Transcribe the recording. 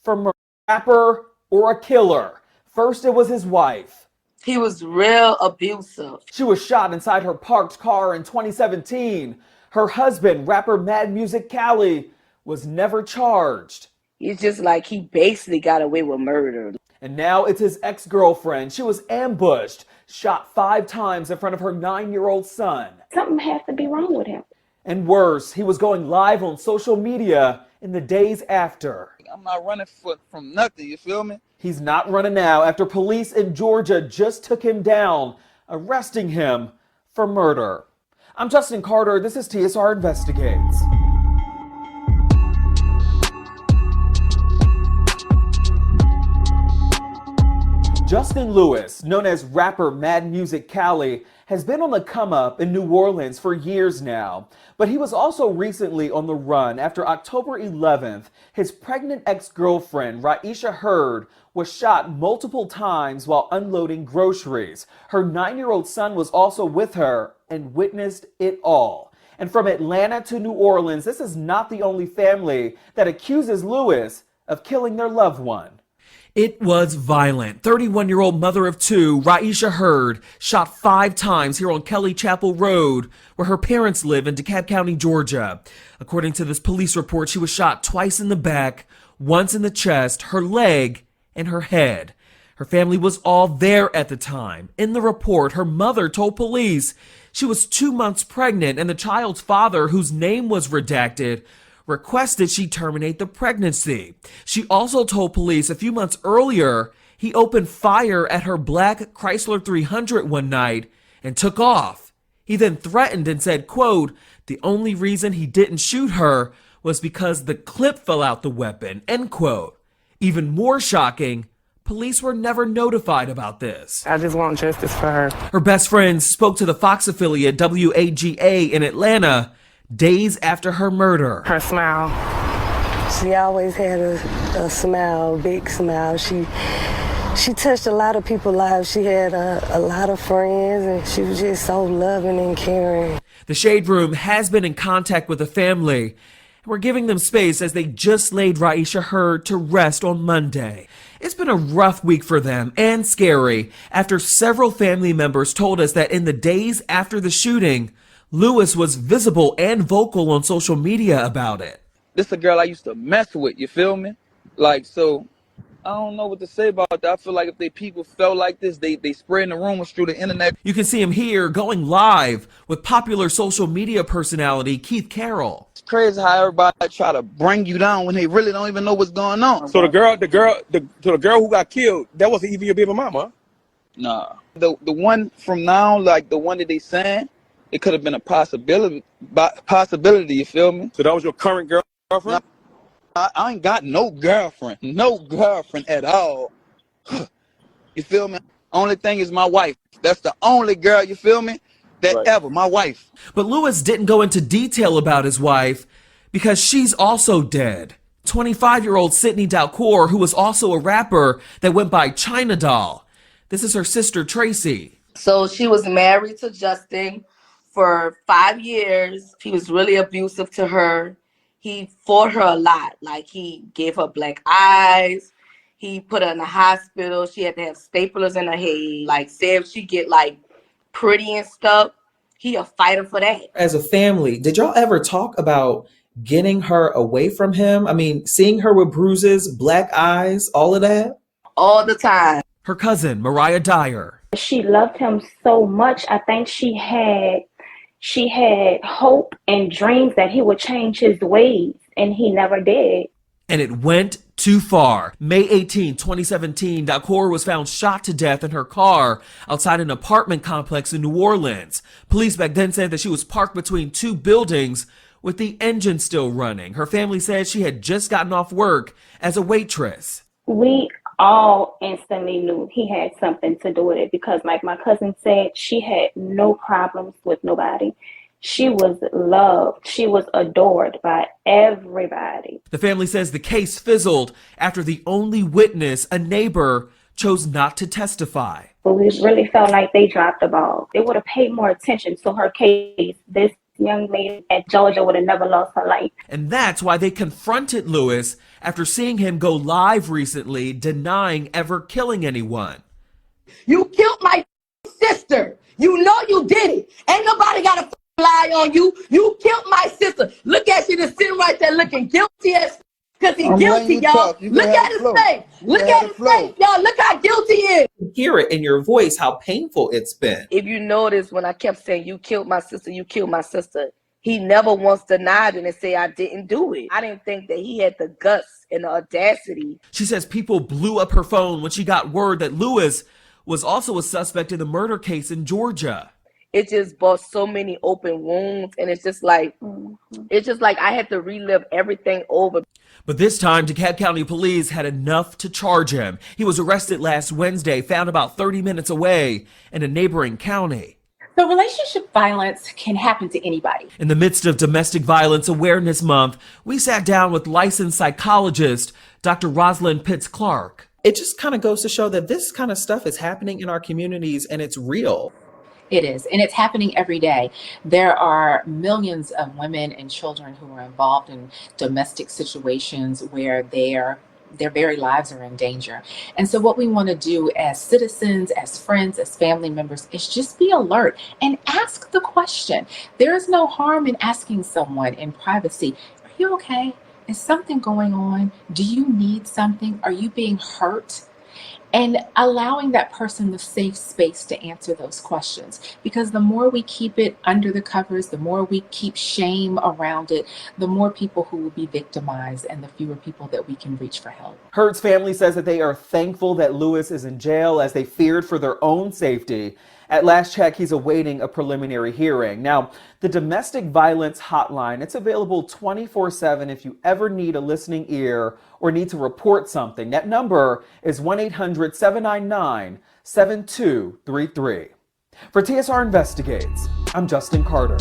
for murder. Rapper or a killer? First, it was his wife. He was real abusive. She was shot inside her parked car in 2017. Her husband, rapper Muzik Cali, was never charged. It's just like he basically got away with murder. And now it's his ex-girlfriend. She was ambushed, shot 5 times in front of her 9-year-old son. Something has to be wrong with him. And worse, he was going live on social media in the days after. I'm not running from nothing, you feel me? He's not running now after police in Georgia just took him down, arresting him for murder. I'm Justin Carter. This is TSR Investigates. Justin Lewis, known as rapper Muzik Cali, has been on the come up in New Orleans for years now. But he was also recently on the run after October 11th, his pregnant ex-girlfriend, Raisha Hurd, was shot multiple times while unloading groceries. Her 9-year-old son was also with her and witnessed it all. And from Atlanta to New Orleans, this is not the only family that accuses Lewis of killing their loved one. It was violent. 31-year-old mother of 2, Raisha Hurd, shot 5 times here on Kelly Chapel Road, where her parents live in DeKalb County, Georgia. According to this police report, she was shot twice in the back, once in the chest, her leg, and her head. Her family was all there at the time. In the report, her mother told police she was 2 months pregnant, and the child's father, whose name was redacted, requested she terminate the pregnancy. She also told police a few months earlier he opened fire at her black Chrysler 300 one night and took off. He then threatened and said, quote, the only reason he didn't shoot her was because the clip fell out the weapon, end quote. Even more shocking, police were never notified about this. I just want justice for her. Her best friend spoke to the Fox affiliate WAGA in Atlanta days after her murder. Her smile. She always had a smile, a big smile. She touched a lot of people's lives. She had a lot of friends, and she was just so loving and caring. The Shade Room has been in contact with the family, and we're giving them space as they just laid Raisha Hurd to rest on Monday. It's been a rough week for them and scary after several family members told us that in the days after the shooting, Lewis was visible and vocal on social media about it. This is a girl I used to mess with, you feel me? Like, so, I don't know what to say about that. I feel like if they people felt like this, they spreading the rumors through the internet. You can see him here going live with popular social media personality Keith Carroll. It's crazy how everybody try to bring you down when they really don't even know what's going on. So the girl who got killed, that wasn't even your baby mama? Nah. The one from now, like the one that they saying, it could have been a possibility, you feel me? So that was your current girlfriend? I ain't got no girlfriend at all. You feel me? Only thing is my wife. That's the only girl, you feel me, that right. Ever, my wife. But Lewis didn't go into detail about his wife because she's also dead. 25-year-old Sydney Dalcour, who was also a rapper that went by China Doll. This is her sister, Tracy. So she was married to Justin for 5 years. He was really abusive to her. He fought her a lot. Like, he gave her black eyes. He put her in the hospital. She had to have staplers in her head. Like, say if she get like pretty and stuff, he a fighter for that. As a family, did y'all ever talk about getting her away from him? I mean, seeing her with bruises, black eyes, all of that? All the time. Her cousin, Mariah Dyer. She loved him so much. I think she had hope and dreams that he would change his ways, and he never did. And it went too far. May 18, 2017, Dalcour was found shot to death in her car outside an apartment complex in New Orleans. Police back then said that she was parked between 2 buildings with the engine still running. Her family said she had just gotten off work as a waitress. We all instantly knew he had something to do with it because, like my cousin said, she had no problems with nobody. She was loved. She was adored by everybody. The family says the case fizzled after the only witness, a neighbor, chose not to testify. But we really felt like they dropped the ball. They would have paid more attention to her case this young lady at Georgia would have never lost her life. And that's why they confronted Lewis after seeing him go live recently denying ever killing anyone. You killed my sister. You know you did it. Ain't nobody got to lie on you. You killed my sister. Look at you just sitting right there looking guilty as because he's guilty, y'all. Look at his face. Look at his face, y'all. Look how guilty he is. Hear it in your voice how painful it's been. If you notice, when I kept saying, you killed my sister, you killed my sister, he never once denied it and say, I didn't do it. I didn't think that he had the guts and the audacity. She says people blew up her phone when she got word that Lewis was also a suspect in the murder case in Georgia. It just brought so many open wounds, and it's just like I had to relive everything over. But this time, DeKalb County Police had enough to charge him. He was arrested last Wednesday, found about 30 minutes away in a neighboring county. So relationship violence can happen to anybody. In the midst of Domestic Violence Awareness Month, we sat down with licensed psychologist Dr. Rosalind Pitts-Clark. It just kind of goes to show that this kind of stuff is happening in our communities and it's real. It is, and it's happening every day. There are millions of women and children who are involved in domestic situations where their very lives are in danger. And so what we want to do as citizens, as friends, as family members is just be alert and ask the question. There is no harm in asking someone in privacy, are you okay? Is something going on? Do you need something? Are you being hurt? And allowing that person the safe space to answer those questions. Because the more we keep it under the covers, the more we keep shame around it, the more people who will be victimized and the fewer people that we can reach for help. Hurd's family says that they are thankful that Lewis is in jail as they feared for their own safety. At last check, he's awaiting a preliminary hearing. Now, the domestic violence hotline, it's available 24/7 if you ever need a listening ear or need to report something. That number is 1-800-799-7233. For TSR Investigates, I'm Justin Carter.